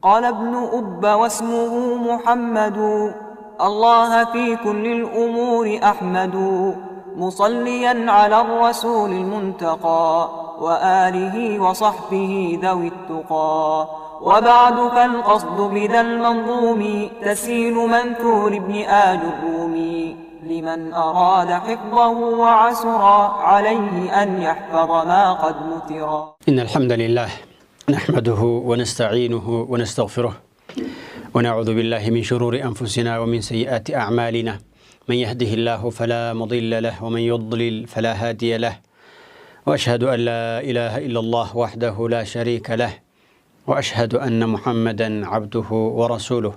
قال ابن أب واسمه محمد الله في كل الأمور أحمد مصليا على الرسول المنتقى وآله وصحبه ذوي التقى وبعد فالقصد بذا المنظوم تسيل منثور ابن آل الرومي لمن أراد حفظه وعسرا عليه أن يحفظ ما قد نثرا. إن الحمد لله نحمده ونستعينه ونستغفره ونعوذ بالله من شرور أنفسنا ومن سيئات أعمالنا من يهده الله فلا مضل له ومن يضلل فلا هادي له وأشهد أن لا إله إلا الله وحده لا شريك له وأشهد أن محمدا عبده ورسوله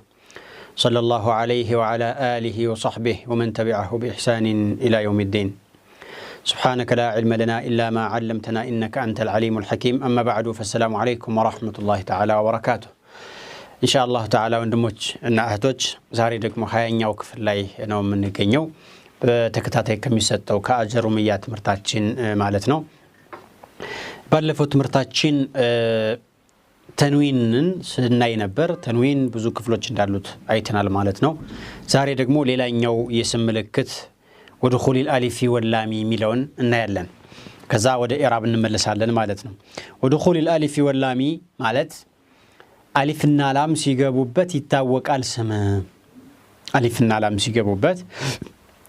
صلى الله عليه وعلى آله وصحبه ومن تبعه بإحسان إلى يوم الدين. سبحانك لا علم لنا إلا ما علمتنا إنك أنت العليم الحكيم. أما بعد فالسلام عليكم ورحمة الله تعالى وبركاته. إن شاء الله تعالى وندمج أن أهتوج زاري دك مخاينيا وكفر لاي نوم من كينيو بتكتاتي كميستو كأجر ميات مرتاتشين مالتنا بلفوت مرتاتشين ተንዊንን ስናይ ነበር። ተንዊን ብዙ ክፍሎች እንዳሉት አይተናል ማለት ነው። ዛሬ ደግሞ ሌላኛው የስም ምልክት ወድኹል الالف واللام የሚለውን እናያለን። ከዛ ወደ ኢራብ እንመለሳለን ማለት ነው። ወድኹል الالف واللام ማለት አሊፍና ላም ሲገቡበት ይታወቃል ስም። አሊፍና ላም ሲገቡበት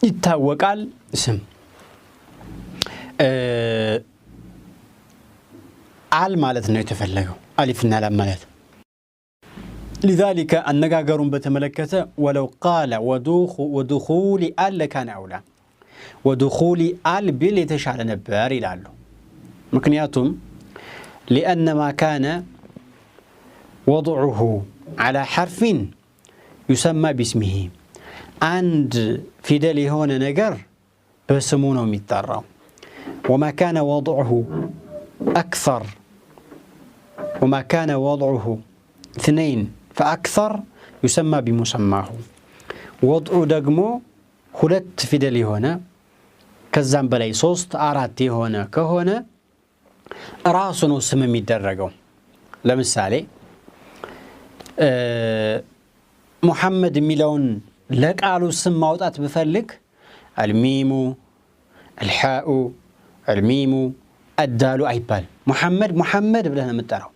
ይታወቃል ስም። አል ማለት ነው የተፈለገው ألفنا لمالات لذلك النجاجرون بتملكته ولو قال ودخول آل كان أولى ودخول آل بلي تشعل نبار لعله مكنياتهم لأن ما كان وضعه على حرف يسمى باسمه عند في دلي هون نجر بسمونه ميتارا وما كان وضعه أكثر وما كان وضعه 2 فأكثر يسمى بمسماه وضع دقمو 2 فيدل هنا كزان بلاي 3 4 هنا كهنا راسو اسم ميدرجو لمثالي محمد ميلون لك قالوا اسم ماوطات بفلك الميم الحاء الميم الدال ايبال محمد بلنا متراو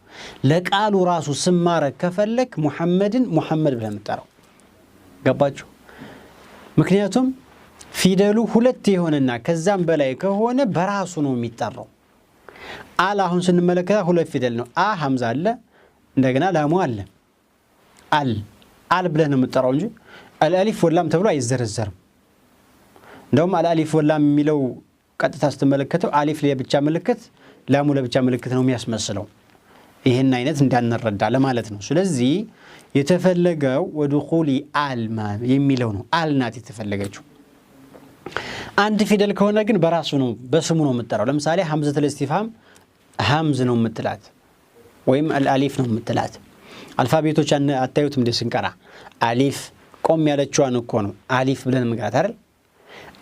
ለቃሉ ራሱ ስም ማረግ ከፈለክ ሙሐመድ ብለህ መጣራው ገባችሁ? ምክንያቱም ፊደሉ 2 የሆነና ከዛም በላይ ከሆነ በራሱ ነው የሚጠራው። አል አሁን ስንመለከታ 2 ፊደል ነው። አ ሐምዛ አለ እንደገና ላሙ አለ። አል ብለህ ነው መጣራው እንጂ አልአሊፍ ወላም ተብሎ አይዘረዘርም። እንደውም አልአሊፍ ወላም የሚለው ቀጥታ ስትመለከተው አሊፍ ለብቻ ምልክት ላሙ ለብቻ ምልክት ነው የሚያስመስለው። ይሄን አይነት እንዳንረዳ ለማለት ነው። ስለዚህ የተፈለገው ወድኹሊ አልማ የሚለው ነው። አልናት የተፈለገችው አንድ ፊደል ከሆነ ግን በራሱ ነው በስሙ ነው የምትጠራው። ለምሳሌ ሐምዘቱል ኢስቲፍሃም ሐምዝ ነው የምትላት ወይም አልአሊፍ ነው የምትላት። አልፋቤቶች አታዩትም እንደ ስንቀራ አሊፍ ቆም ያለችዋን እኮ ነው አሊፍ ብለን ምንቀራት አይደል?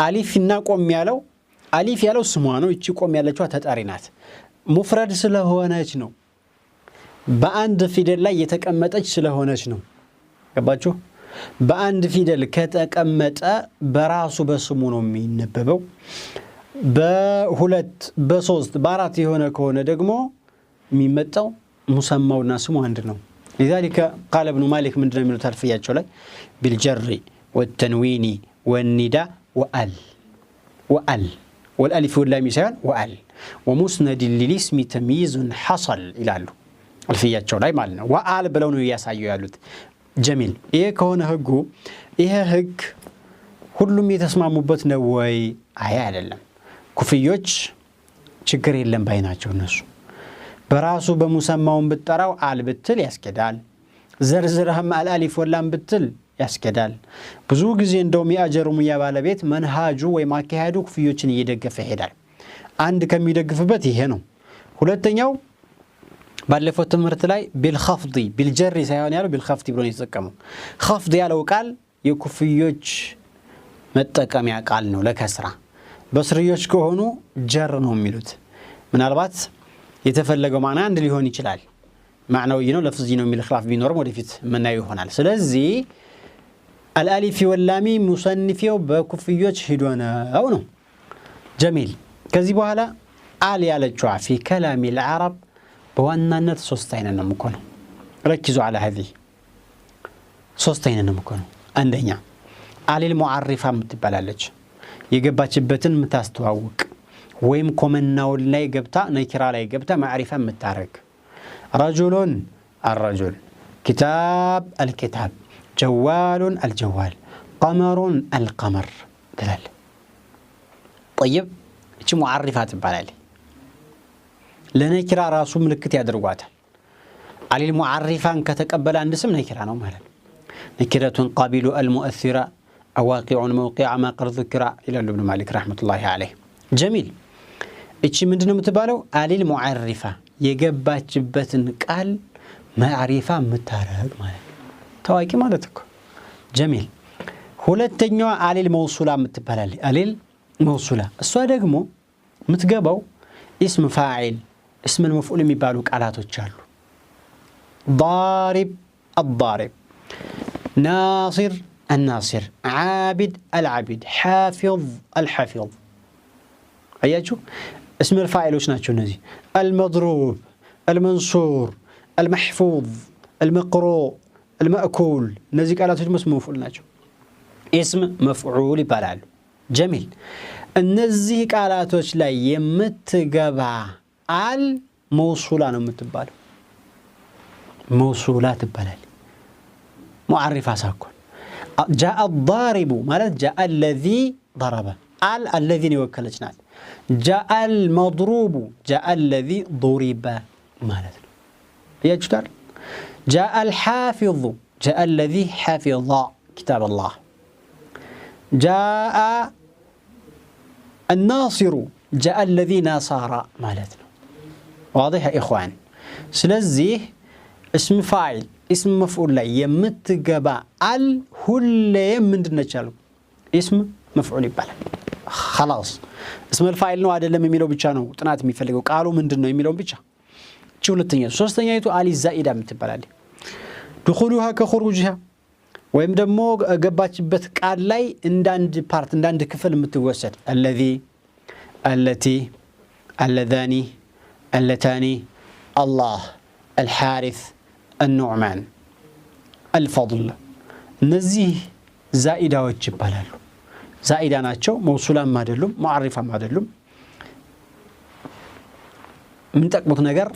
አሊፍና ቆም ያለው አሊፍ ያለው ስሟ ነው። እቺ ቆም ያለችዋ ተጣሪ ናት። ሙፍረድ ስለሆነች ነው በአንድ ፊደል ላይ የተቀመጠች ስለሆነች ነው። ገባችሁ? በአንድ ፊደል ከተቀመጠ በራሱ በስሙ ነው የሚነበበው። በሁለት በሶስት በአራት የሆነ ከሆነ ደግሞ የሚመጣው ሙሰማውና ስሙ አንድ ነው። لذلك قال ابن مالك من دون من الفياتቸው ላይ بالجر والتنوين والنداء وال والالف واللام يساوي وال ومسند للاسم تمييز حصل ይላሉ الفياتቸው ላይ ማለት ነው። ወአል ብለው ነው ያሳዩ ያሉት። ጀሚል ይሄ ከሆነ ህጉ ይሄ ህግ ሁሉም የተስማሙበት ነው ወይ? አይ አይደለም። ኩፍዮች ችግር የለም ባይናቸው እነሱ በራሱ በሙሰማውን ብትጠራው አል ብትል ያስከዳል። ዘርዝረህም አልአሊፍ ወላም ብትል ያስከዳል። ብዙ ጊዜ እንደውም ያጀሩም ያባለቤት መንሃጁ ወይ ማካሄዱ ኩፍዮችን እየደገፈ ይሄዳል። አንድ ከሚደግፍበት ይሄ ነው። ሁለተኛው ባለፈው ትምህርት ላይ بالخفض بالجر ሳይሆን ያለው بالخفض ብሎ ነው የተጠቀመው። خفض ያለው ቃል የኩፍዮች መጠቀሚያ ቃል ነው ለከስራ። በስርዮች ከሆኑ ጀር ነው የሚሉት። ምናልባት የተፈለገው ማና አንድ ሊሆን ይችላል። معنوي ነው لفظي ነው የሚል خلاف ቢኖርም ወደፊት መናየው ይሆናል ስለዚህ الالف واللام مصنفيው በኩፍዮች ሄዶናው ነው جميل ከዚህ በኋላ አል ያለችው في كلام العرب በዋናነት ሶስት አይነት ነው የምኮነው ركزوا على هذه ሶስት አይነት ነው የምኮነው አንደኛ አሊል ሙዓሪፋ የምትባላለች የገባችበትን የምታስተዋውቅ ወይም ኮመናው ላይ ገብታ ነኪራ ላይ ገብታ ማዕሪፋ የምታረግ ረጁሉን الرجل كتاب الكتاب جوال الجوال قمر القمر دلال طيب እቺ ሙዓሪፋ ትባላለች ለነኪራ ራሱ ምልክት ያደርጓታል አሊል ሙዓሪፋን ከተቀበለ አንድ ስም ነኪራ ነው ማለት نكرة قابل المؤثرة أواقع موقع ما قد ذكر إلى ابن مالك رحمة الله عليه جميل إيش من دون متبالو آل المعرفة يجبات قال معرفة متارك مال تواكي مالتك جميل ሁለተኛው آل الموصولة متبالي آل الموصولة السؤال دغمو متجابو اسم فاعل اسم المفعول የሚባሉ ቃላቶች አሉ ضارب الضارب ناصر الناصر عابد العابد حافظ الحافظ أياتشو اسم الفاعل وش ناتشو نزي المضروب المنصور المحفوظ المقروء المأكول نزي قالات اسم مفعول ناتشو اسم مفعول يبالالو جميل النزي قالات وش لا يمتقبع الموصولة نمتبالو موصولات تبالالي معرفة ساكن جاء الضارب مالت جاء الذي ضرب الذي يوكلجنا جاء المضروب جاء الذي ضرب مالت يا جدار جاء الحافظ جاء الذي حفظ كتاب الله جاء الناصر جاء الذي ناصر مالتنا واضح يا إخوان سلزيه اسم فاعل اسم مفعول لا يمتقبع الهليم من دنجالو اسم مفعول يبالال خلاص اسم الفاعل ነው አይደለም የሚለው ብቻ ነው ጥናት የሚፈልገው ቃሉ ምንድነው የሚለው ብቻ እቺ ሁለተኛው ሶስተኛይቱ አሊ ዛኢዳ የምትባላለች دخولها كخروجها ወይም ደግሞ ገባችበት ቃል ላይ እንዳንድ ፓርት እንዳንድ ክፍል የምትወሰድ الذي التي اللذان اللتان الله الحارث النعمان الفضل نزيه زائدة وجبالالو زائدة ناتشو موصولا ما دلوم معرفة ما دلوم من تقبط نقر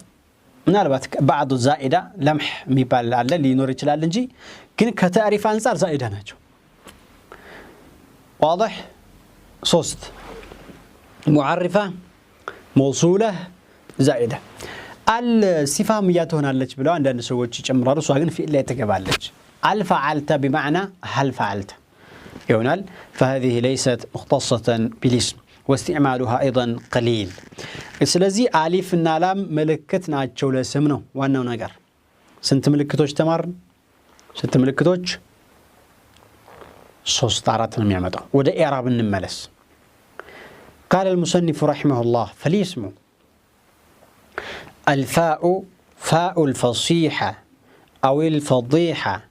من البات بعض الزائدة لمح ميبال على اللي نوري تلالنجي كن كتعرف أنصار زائدة ناتشو واضح صوست معرفة موصولة زائدة الصفة مياتهن اللج بلو عندنا سوتش جمرار سواء في اللي تقبلش هل فعلت بمعنى هل فعلت يونال فهذه ليست مختصة بالاسم واستعمالها أيضا قليل السلزي ألف النلام ملكتنا تشول سمنه وأنه نجار سنت ملكتوش تمر سنت ملكتوش صوص طارتنا ميامته وده إعراب النملس قال المصنف رحمه الله فالاسم الفاء فاء الفصيحة أو الفضيحة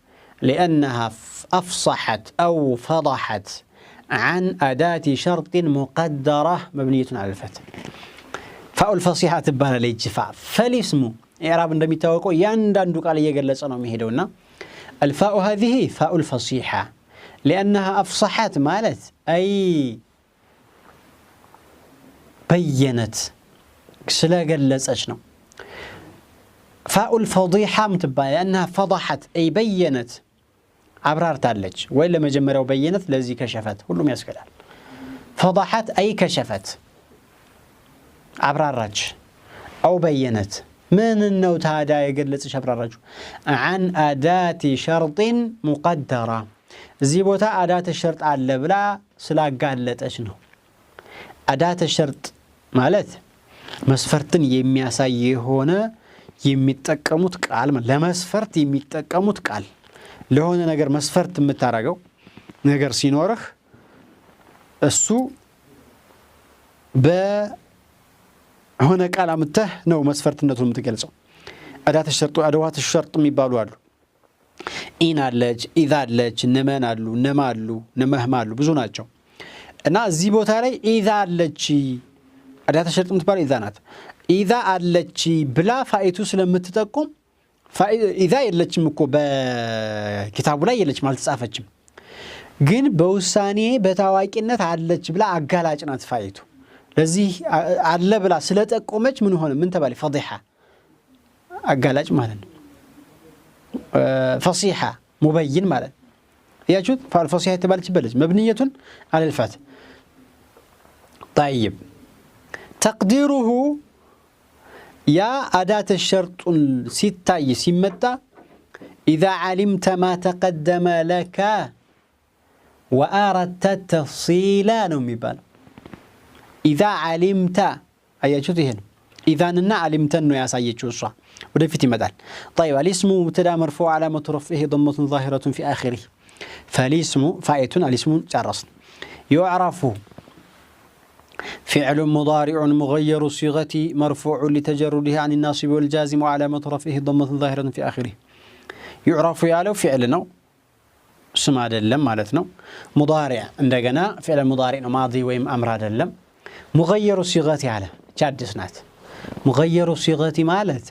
لأنها أفصحت أو فضحت عن أداة شرط مقدرة مبنية على الفتح فاء الفصيحة تبالا ليجفاء فالاسم إعراب عندما يتوقع يندندك على يجلس أنا مهدونا الفاء هذه فاء الفصيحة لأنها أفصحت مالت أي بينت سلا جلس أشنو فاء الفضيحة متباية لأنها فضحت أي بينت عبرارت عليك وإلا ما جمروا بينت لذي كشفت كلهم يسكت فضحت أي كشفت عبرارج أو بينت من النوت هذا يقلت عبرارج عن أداة شرط مقدرة زيبوتا أداة الشرط على بلا سلا قالت أشنو أداة الشرط مالت مسفرتن يمياساي هنا የሚጠቀሙት ቃል ለመስፈርት የሚጠቀሙት ቃል ለሆነ ነገር መስፈርት የምታረጋው ነገር ሲኖርህ እሱ በሆነ ቃል አምጥተህ ነው መስፈርትነቱን የምትገልጸው أدوات الشرط የሚባሉ አሉ ኢን አለች ኢዛ አለች ነመን አሉ ነማ አሉ ነመህማ አሉ ብዙ ናቸው እና እዚህ ቦታ ላይ ኢዛ አለች አዳተ ሸርጥ የምትባል ኢዛ ናት ኢዛ አለች ብላ ፋኢቱ ስለምትጠቁም ኢዛ የለችም እኮ በኪታቡ ላይ የለችም አልተጻፈችም ግን በውሳኔ በታዋቂነት አለች ብላ አጋላጭ ናት ፋኢቱ ለዚህ አለ ብላ ስለጠቆመች ምን ሆነ ምን ተባለ ፈዲሃ አጋላጭ ማለት ነው فصيحة مبين مالا ياجود فالفصيحة تبالج بلج مبنية على الفتح طيب تقديره يا أداة الشرط ستة يسمتا إذا علمت ما تقدم لك وأردت التفصيل نمبال إذا علمت أياجود هنا إذا ننا علمت أنه يا سيد صح ودفيتي مدال طيب الاسم مبتدا مرفوع علامة رفعه ضمة ظاهرة في آخره فالاسم فائت الاسم تعرص يعرف فعل مضارع مغير صيغة مرفوع لتجرده عن الناصب والجازم وعلامة رفعه ضمة ظاهرة في آخره يعرف يالو فعلنا اسم هذا اللم مالتنا مضارع عندنا فعل مضارع ماضي ويم أمر هذا اللم مغير صيغة على جادسنات مغير صيغة مالت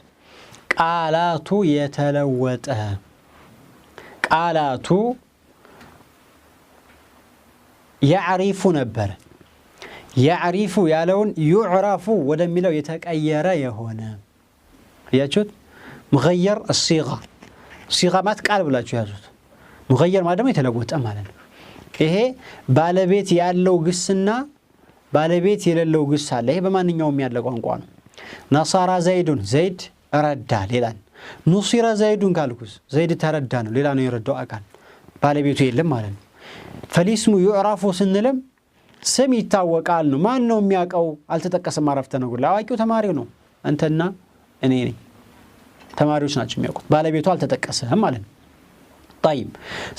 قالاتو يتلوت قالاتو يعرف نبر يعرف يالون يعرف ودميلو يتقير يهونه ياچوت مغير الصيغه صيغه ما تقال بلاچو ያዙት مغير ማለት ደግሞ የተለወጠ ማለት ነው ይሄ ባለቤት ያለው ግስና ባለቤት የሌለው ግስ አለ ይሄ በማንኛውም ያለ ቋንቋ ነው ነሳራ ዘይዱን ዘይድ ረዳ ሌላን ኑሲራ ዘይዱን ካልኩስ ዘይድ ተረዳ ነው ሌላ ነው የረዳው አካል ባለቤቱ የለም ማለት ነው فالاسم يعرف ስንልም ስም ይታወቃል ነው ማን ነው የሚያቀው አልተጠቀሰም አረፍተ ነገር ላዋቂው ተማሪው ነው አንተና እኔ ነኝ ተማሪዎች ናቸው የሚያውቁት ባለቤቱ አልተጠቀሰም ማለት ነው طيب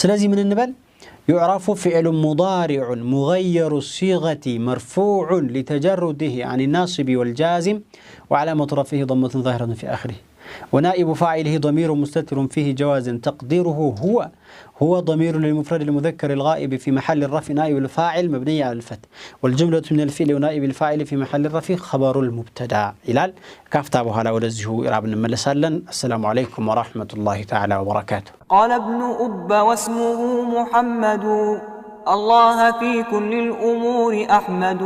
ስለዚህ ምን እንበል يعرف فعل مضارع مغير الصيغة مرفوع لتجرده عن الناصب والجازم وعلامة رفعه ضمة ظاهرة في آخره ونائب فاعله ضمير مستتر فيه جواز تقديره هو ضمير للمفرد المذكر الغائب في محل الرفع نائب الفاعل مبني على الفتح والجملة من الفعل ونائب الفاعل في محل الرفع خبر المبتدا إلال كافتابها لا ولزه إرابن ملسالا السلام عليكم ورحمة الله تعالى وبركاته قال ابن أب واسمه محمد الله في كل الأمور أحمد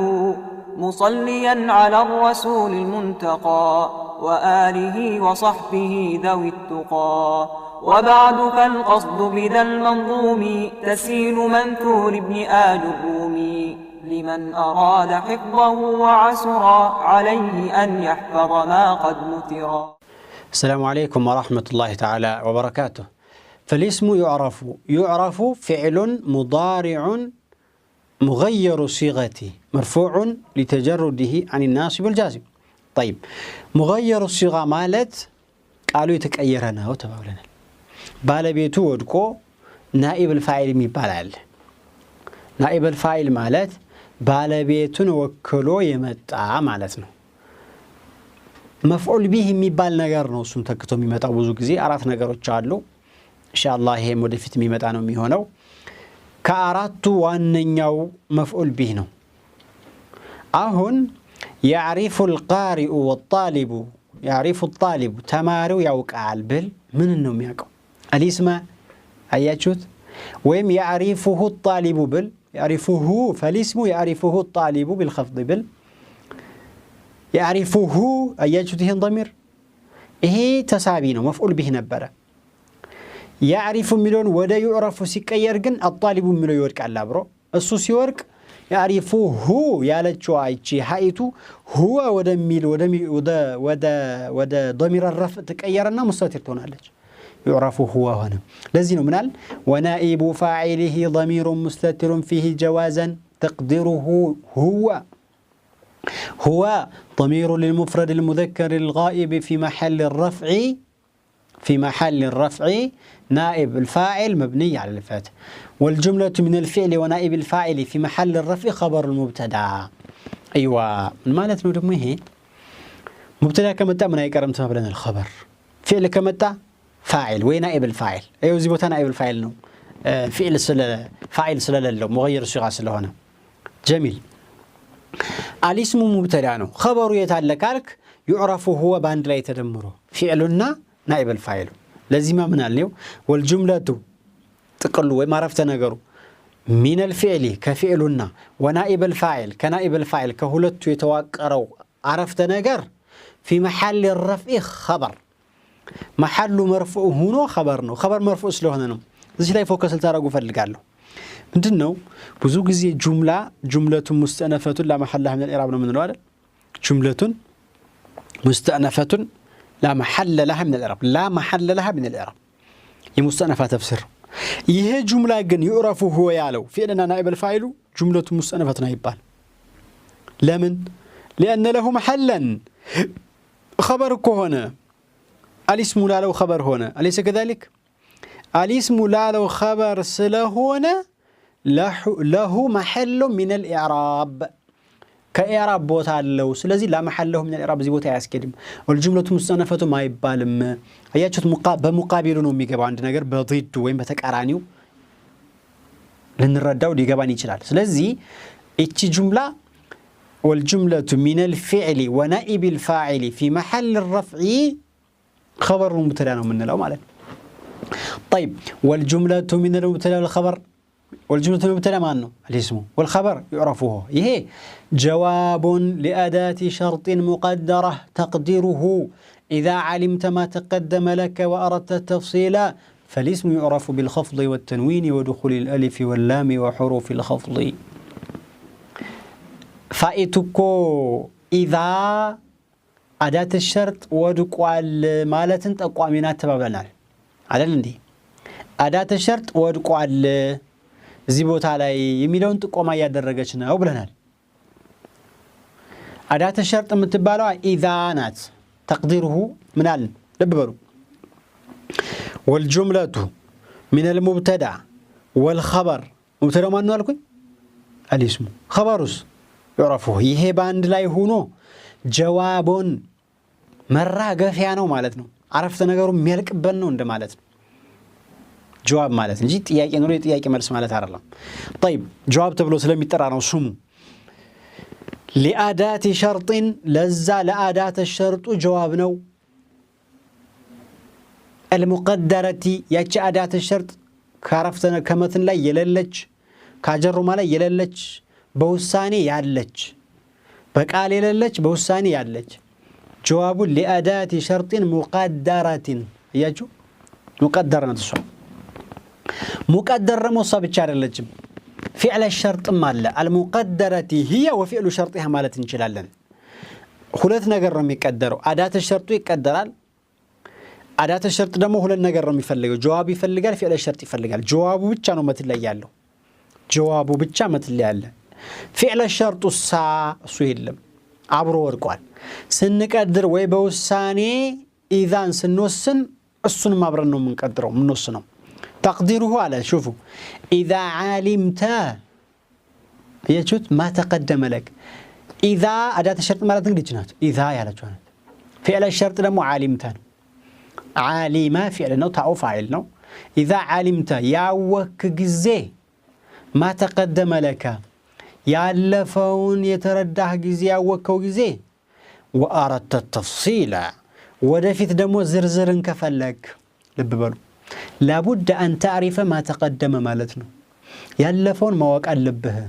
مصليا على الرسول المنتقى وآله وصحبه ذوي التقى وبعد فالقصد بذا المنظوم تسهيل منثور ابن آل الرومي لمن أراد حفظه وعسرا عليه أن يحفظ ما قد نثرا السلام عليكم ورحمة الله تعالى وبركاته فالاسم يعرف فعل مضارع مغير صيغته مرفوع لتجرده عن الناصب والجازم طيب مغير الصيغة مالت قالوا يتكأيرنا وتباولنا ባለቤቱ ወድቆ نائب الفاعل የሚባል نائب الفاعل ማለት ባለቤቱን ወክሎ የመጣ ማለት ነው مفعول به የሚባል ነገር ነው እሱን ተክቶ የሚመጣው ብዙ ጊዜ አራት ነገሮች አሉ ኢንሻአላህ ይሄ ወደፊት የሚመጣ ነው የሚሆነው ከአራቱ ዋነኛው مفعول به ነው አሁን يعرف القارئ والطالب يعرف الطالب ተማሪው ያውቃል ብል ምን ነው የሚያውቀው الاسم اياچوت ويم يعرفه الطالب بل يعرفه فالاسم يعرفه الطالب بالخفض بل يعرفه اياچوت هي ضمير ይሄ ተሳቢ ነው مفعول به ነበር يعرف ሚሊዮን ወደ يعرف ሲቀየር ግን الطالب ሚሊዮን ይወድቃል አብሮ እሱ ሲወርቅ يعرفه ያለችው አይቺ ሃይቱ هو ወደሚል ወደ ضمير الرفع تቀየረና مستتر ትሆናለች يعرف هو هنا لازم منال ونائب فاعله ضمير مستتر فيه جوازا تقديره هو ضمير للمفرد المذكر الغائب في محل الرفع نائب الفاعل مبني على الفتح والجملة من الفعل ونائب الفاعل في محل الرفع خبر المبتدا أيوة مالت نودمه مبتدا كما تأمنا يكرم تبلنا الخبر فعل كمتا فاعل ونائب الفاعل ايوه زي بوتا نائب الفاعل نو فعل فاعل سلالله مغير صيغه سلهونه جميل الاسم مبتدا ነው خبሩ يتعلقالك يعرف هو باند ላይ ተደምሮ فعلنا نائب الفاعل ለዚህ ምን አልነው والجمله ጥቅሉ ወይ ማረፍተ ነገሩ من الفعل كفعلنا ونائب الفاعل كنائب الفاعل كሁለቱ የተዋቀረው አረፍተ ነገር في محل الرفع خبر محل مرفوع ሆኖ خبر ነው خبر مرفوع ስለሆነ ነው እዚህ ላይ ፎከስ ልታረጉ ፈልጋለሁ ምንድነው ብዙ ጊዜ جملة مستأنفة لا محل لها من الإعراب ነው ምንለው አይደል جملة مستأنفة لا محل لها من الإعراب لا محل لها من الإعراب የሙስተأنفة ተፍሲር ይሄ ጁምላ ግን يعرف هو ያለው فعلنا نائب الفاعل جملة مستأنفة ነው ይባል ለምን لأن له محلا خبر كهنا الاسم لا له خبر هنا أليس كذلك الاسم لا له خبر سلهنا له محل من الإعراب كإعراب بوتا له سلازي لا محل له من الإعراب زي بوتا ياسكدم والجملة مستأنفة ما يبالم هياتشت بمقابل ነው የሚገባው አንድ ነገር በضد ወይም በተቃራኒው ልንረዳው ሊገባን ይችላል ስለዚህ እቺ ጁምላ والجملة من الفعل ونائب الفاعل في محل الرفع خبر مبتدا من له معنى طيب والجملة من المبتدا والخبر والجملة من المبتدا معنى الاسم والخبر يعرفه يهي جواب لأداة شرط مقدرة تقديره إذا علمت ما تقدم لك وأردت التفصيل فالاسم يعرف بالخفض والتنوين ودخول الألف واللام وحروف الخفض فائتكو إذا أداة الشرط ودقوال مالة تقوامينات تبابلنا على الاندي أداة الشرط ودقوال زيبوت على يميلون تقوما يادرقشنا أو بلنا أداة الشرط متبالوا إذا نات تقديره منال لببرو والجملة من المبتدع والخبر مبتدع ما نقول الاسم خبرس يعرفه يهي باند لا يهونو جواب مرة قفيانو مالتنا عرفت نقرو ميلك بلنو اند مالتنا جواب مالتنا جيت إياكي نوريت إياكي مرس مالتها رلا طيب جواب تبلو سلمي ترانو سمو لأداة شرط لزا لأداة الشرط جوابنو المقدرة ياتش أداة الشرط كعرفتنا كمثل لا يللج كاجرو مالا يللج بوساني يالج بقال يللج بوساني يالج جواب لأداة شرط مقدرة ياجو مقدرة نتصو مقدر مصاب تشارلجم فعل الشرط مالا المقدرة هي وفعل شرطها مالت انشلالن ሁለት ነገር ነው የሚቀደረው አዳተ ሸርጡ ይቀደራል አዳተ ሸርጥ ደግሞ ሁለት ነገር ነው የሚፈልገው ጀዋብ ይፈልጋል ፊዕለ ሸርጥ ይፈልጋል ጀዋቡ ብቻ ነው መትል ላይ ያለው ጀዋቡ ብቻ መትል ላይ ያለ ፊዕለ ሸርጡ እሱ የለም አብሮ ወርቋል ስንቀድር ወይ በውሳኔ ኢዛን ስንወስን እሱን ማብረን ነው የምንቀድረው ምንወስነው تقديره على شوفوا إذا علمت يجوت ما تقدم لك إذا أداة الشرط مالت نجنات إذا يا لجوانات فعل الشرط لمو علمتان علم فعلنا تعو فاعلنا إذا علمت يعوك جزي ما تقدم لك يعلفون يتردح جزي يعوك جزي وأردت التفصيل ودفت دمو زرزر كفلك لببالو لابد أن تعرف ما تقدم مالتنا يعلفون مواقع اللبها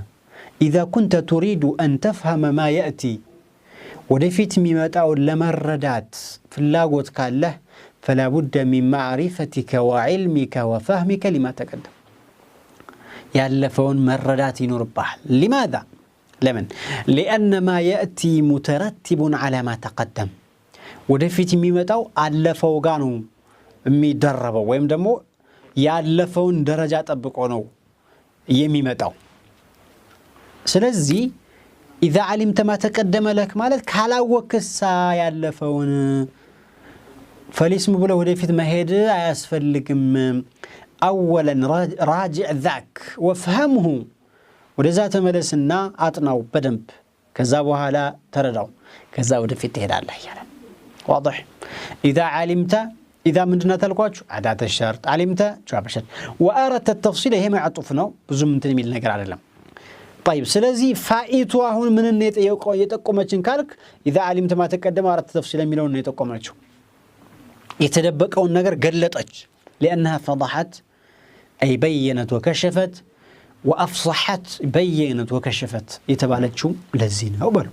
إذا كنت تريد أن تفهم ما يأتي ودفت ممتاع لمردات في اللاغوت قال له فلا بد من معرفتك وعلمك وفهمك لما تقدم يعلفون مردات نربح لماذا؟ لمن؟ لأن ما يأتي مترتب على ما تقدم ودفت ممتاع ألفوا قانو የሚደረበው ወይም ደግሞ ያለፈውን ደረጃ ጠብቆ ነው የሚመጣው ስለዚህ اذا علمت ما تقدم لك ማለት ካላወቅሳ ያለፈውን فالاسم ብሎ ወደፊት መሄድ አያስፈልግም اولا راجع ذاك وافهمه ወደዛ ተመለስና አጥናው በደንብ ከዛ በኋላ ተረዳው ከዛ ወደፊት ትሄዳለህ ይላል واضح اذا علمت إذا من جنة القواتش أداة الشرط علمت جواب الشرط وأردت التفصيل هي معطوف ነው ብዙ ምን የሚል ነገር አይደለም طيب ስለዚህ ፋኢቱ አሁን ምን ነው የጠቆመችን ካልክ إذا علمت ما تقدم أردت التفصيل የሚለውን ነው የጠቆመችው የተደበቀውን ነገር ገለጠች لأنها فضحت أي بينت وكشفت وأفصحت بينت وكشفت يتبالتشو لزينة وبلو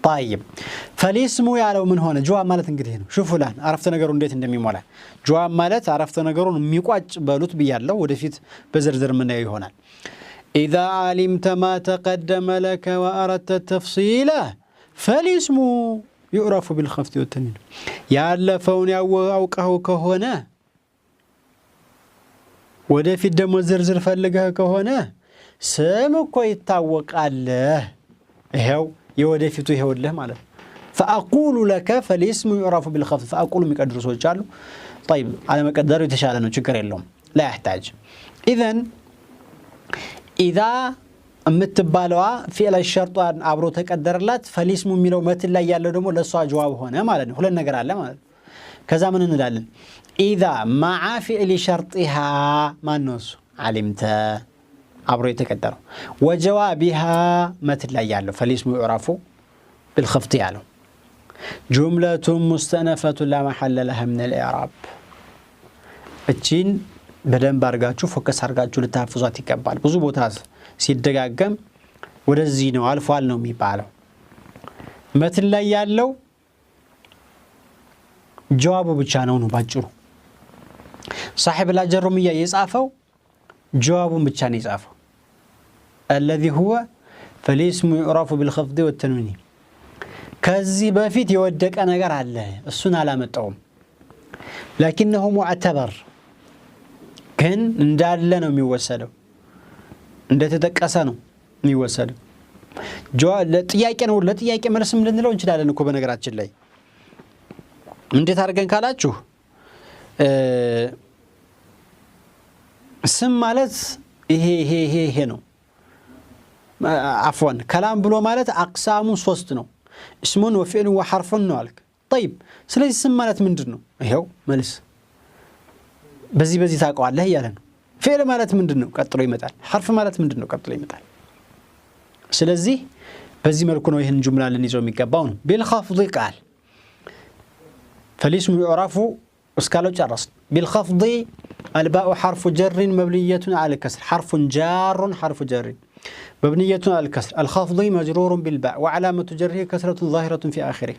طيب فالاسم يعلو من هنا جواب مالت እንግዲህ ነው شوفوا الان عرفت ነገሩን እንዴት እንደሚሞላ جواب ማለት عرفت ነገሩን የሚቋጭ በሉት ብያለሁ ወደፊት በዝርዝር ምን ይሆናል إذا علمت ما تقدم لك وأردت التفصيل فالاسم يعرف بالخفض والتنوين ያለፈውን ያውቀው ከሆነ ወደፊት ደግሞ ዝርዝር ፈልገህ ከሆነ ስም እኮ ይታወቃል ይሄው የወደፊቱ ይሄውልህ ማለት فأقول لك فالاسم يعرف بالخفض فأقول የሚቀድሩ ሰዎች አሉ طيب على መቀደሩ የተሻለ ነው ችግር የለውም لا يحتاج إذا የምትባለዋ فعل الشرط አብሮ ተቀደረላት فالاسم የሚለው መትን ላይ ያለው ደግሞ ለሷ ጀዋብ ሆነ ማለት ነው ሁለት ነገር አለ ማለት ከዛ ምን እንላለን إذا مع فعل شرطها ما نص علمت عبر يتقدر وجوابها مثل لا يعلو فالاسم يعرف بالخفض يعلو جملة مستأنفة لا محل لها من الإعراب እቺን በደንብ አርጋችሁ ፎከስ አርጋችሁ ልታፍዟት ይገባል ብዙ ቦታ ሲደጋገም ወደዚህ ነው አልፏል ነው የሚባለው مثل ላይ ያለው ጀዋቡ ብቻ ነው ባጭሩ صاحب الأجرمية يصافو جوابه بتشان يصافو الذي هو فالاسم يعرف بالخفض والتنوين كذي بفيت يودك أنا جر على السنة على متعوم لكنه معتبر كان ندار لنا ميوسله ندت تكسانه ميوسله جواب لا تياكن ولا تياكن مرسم لنا لو نشيل على نكوب نجرات شلي ندت هرجن كلاتشو ስም ማለት ይሄ ነው عفوا كلام ብሎ ማለት አቅሳሙ 3 ነው اسم وفعل وحرف ነው አልክ طيب ስለዚህ ስም ማለት ምንድነው ይሄው መልስ በዚህ ታውቀዋለህ እያለ ነው فعل ማለት ምንድነው ቀጥሎ ይመጣል حرف ማለት ምንድነው ቀጥሎ ይመጣል ስለዚህ በዚህ መልኩ ነው ይሄን ጁምላ ልንይዘው የሚገባው ነው بالخفض قال فالاسم يعرف اسكالو جرس بالخفض الباء حرف جر مبنية على الكسر حرف جار حرف جر مبنية على الكسر الخفض مجرور بالباء وعلامة جره كسرة ظاهرة في آخره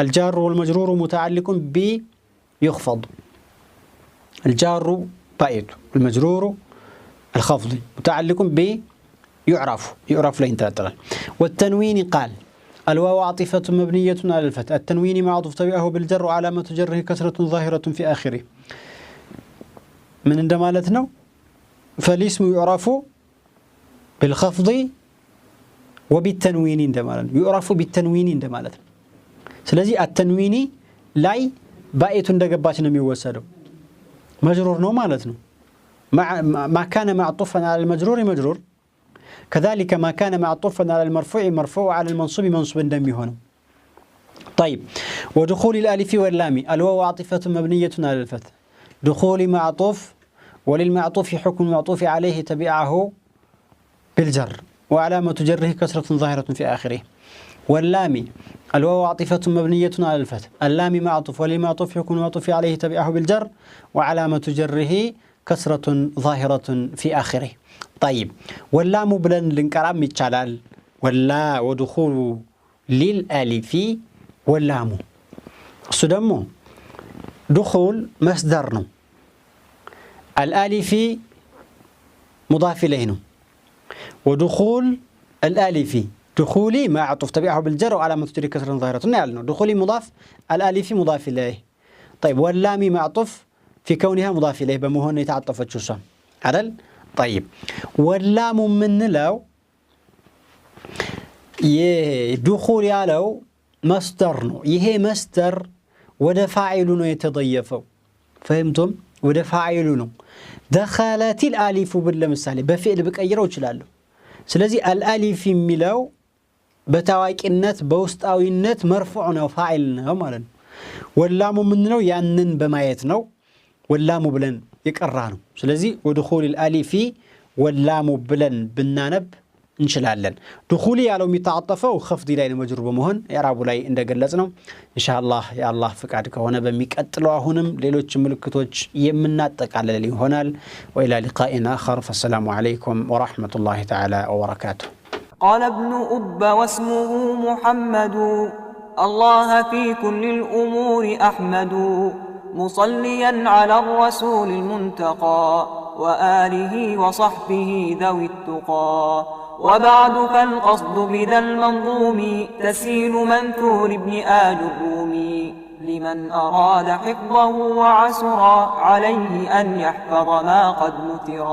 الجار والمجرور متعلق ب يخفض الجار بايت المجرور الخفض متعلق ب يعرف لين تلاترا والتنوين قال الواو عاطفة مبنية على الفتح التنوين معطوف تبعه بالجر وعلامة جره كسرة ظاهرة في آخره من اندمالتنا فالاسم يعرف بالخفض وبالتنوين اندمالتنا يعرف بالتنوين اندمالتنا سلازي التنوين لاي بايت اندقباتنا ميوسدو مجرور نو مالتنا ما كان معطوفا على المجرور مجرور كذلك ما كان معطوفا على المرفوع مرفوع على المنصوب منصوب دمي هنا طيب ودخول الالف واللام الواو عاطفة مبنية على الفتح دخول معطوف وللمعطوف حكم معطوف عليه تبعه بالجر وعلامة جره كسرة ظاهرة في آخره واللام الواو عاطفة مبنية على الفتح اللام معطوف وللمعطوف حكم معطوف عليه تبعه بالجر وعلامة جره كسرة ظاهرة في آخره طيب واللام بلن لنكرام يتشالال ولا ودخول للالف واللام سدمو دخول مصدرنا الالف مضاف اليه ودخول الالف دخولي ما عطف تبعه بالجر وعلامة جره كسرة ظاهرة يعني دخولي مضاف الالف مضاف اليه طيب واللام معطوف في كونها مضاف اليه بمهن يتعطف الجسم عدل طيب واللام من لو يدخول يالو مصدر يهي مصدر وده فاعل ነው የተضيفው فهمتم وده فاعل ነው دخلت الالف بالمثال بفعل بقيرው ይችላል ስለዚህ الالف የሚለው በታዋቂነት በውስጣዊነት مرفوع ነው فاعل ነው ማለት ነው ወላሙ ምንድነው ያንን በማየት ነው ወላሙ ብለን ይቀራ ነው ስለዚህ ودخول الالف ወላሙ ብለን ብናነብ እንችላለን دخول ያለው የሚታጠፈው خفض ላይ መጅሩር በመሆን ያራቡ ላይ እንደገለጽ ነው ኢንሻአላህ ያአላህ ፍቃድ ከሆነ በሚቀጥለው አሁንም ሌሎች ምልክቶች የምናጠቃለል ይሆናል وإلى لقاء آخر فالسلام عليكم ورحمة الله تعالى وبركاته قال ابن أب واسمه محمد الله في كل الأمور أحمد مصليا على الرسول المنتقى وآله وصحبه ذوي التقى وبعد فالقصد بذا المنظوم تسيل منثور ابن آل الرومي لمن أراد حفظه وعسر عليه أن يحفظ ما قد نثر